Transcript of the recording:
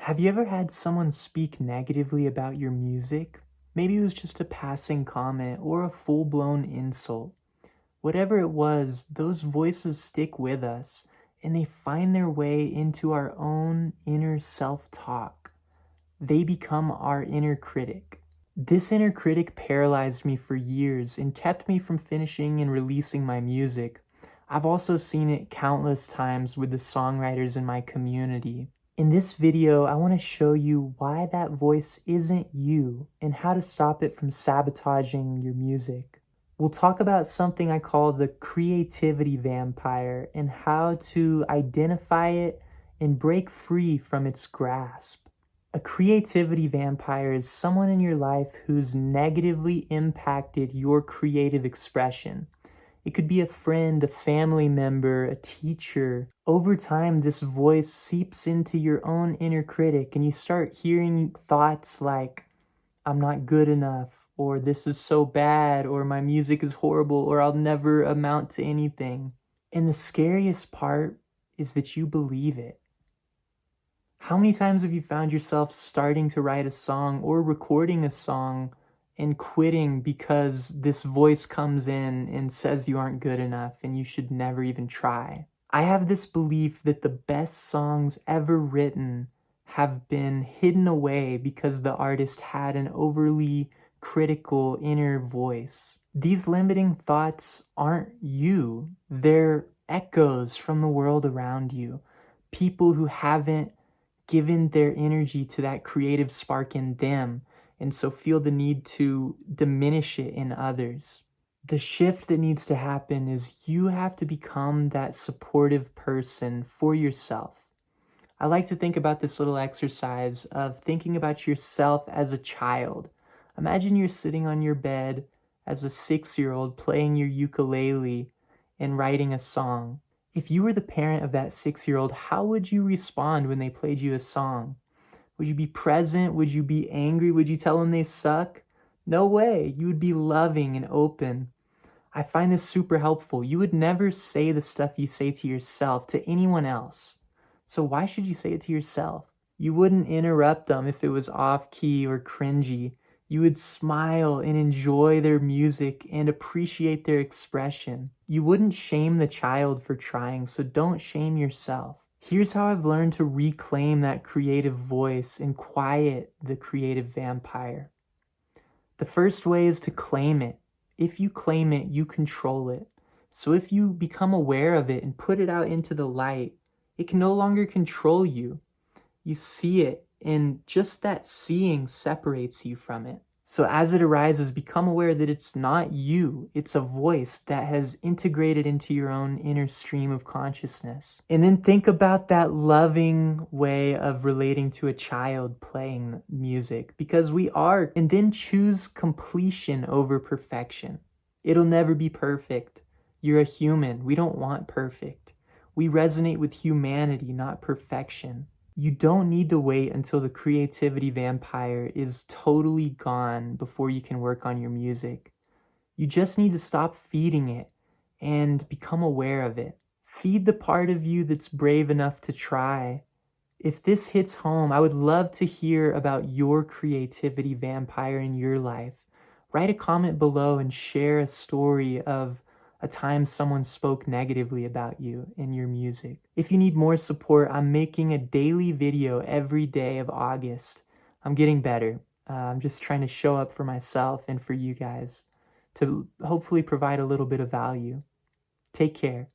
Have you ever had someone speak negatively about your music? Maybe it was just a passing comment or a full-blown insult. Whatever it was, those voices stick with us and they find their way into our own inner self-talk. They become our inner critic. This inner critic paralyzed me for years and kept me from finishing and releasing my music. I've also seen it countless times with the songwriters in my community. In this video, I want to show you why that voice isn't you and how to stop it from sabotaging your music. We'll talk about something I call the creativity vampire and how to identify it and break free from its grasp. A creativity vampire is someone in your life who's negatively impacted your creative expression. It could be a friend, a family member, a teacher. Over time, this voice seeps into your own inner critic and you start hearing thoughts like, I'm not good enough, or this is so bad, or my music is horrible, or I'll never amount to anything. And the scariest part is that you believe it. How many times have you found yourself starting to write a song or recording a song and quitting because this voice comes in and says you aren't good enough and you should never even try? I have this belief that the best songs ever written have been hidden away because the artist had an overly critical inner voice. These limiting thoughts aren't you. They're echoes from the world around you. People who haven't given their energy to that creative spark in them and so feel the need to diminish it in others. The shift that needs to happen is you have to become that supportive person for yourself. I like to think about this little exercise of thinking about yourself as a child. Imagine you're sitting on your bed as a 6-year-old playing your ukulele and writing a song. If you were the parent of that 6-year-old, how would you respond when they played you a song? Would you be present? Would you be angry? Would you tell them they suck? No way. You would be loving and open. I find this super helpful. You would never say the stuff you say to yourself to anyone else. So why should you say it to yourself? You wouldn't interrupt them if it was off key or cringy. You would smile and enjoy their music and appreciate their expression. You wouldn't shame the child for trying, so don't shame yourself. Here's how I've learned to reclaim that creative voice and quiet the creative vampire. The first way is to claim it. If you claim it, you control it. So if you become aware of it and put it out into the light, it can no longer control you. You see it, and just that seeing separates you from it. So as it arises, become aware that it's not you. It's a voice that has integrated into your own inner stream of consciousness. And then think about that loving way of relating to a child playing music, because we are, and then choose completion over perfection. It'll never be perfect. You're a human. We don't want perfect. We resonate with humanity, not perfection. You don't need to wait until the creativity vampire is totally gone before you can work on your music. You just need to stop feeding it and become aware of it. Feed the part of you that's brave enough to try. If this hits home, I would love to hear about your creativity vampire in your life. Write a comment below and share a story of a time someone spoke negatively about you in your music. If you need more support, I'm making a daily video every day of August. I'm getting better. I'm just trying to show up for myself and for you guys to hopefully provide a little bit of value. Take care.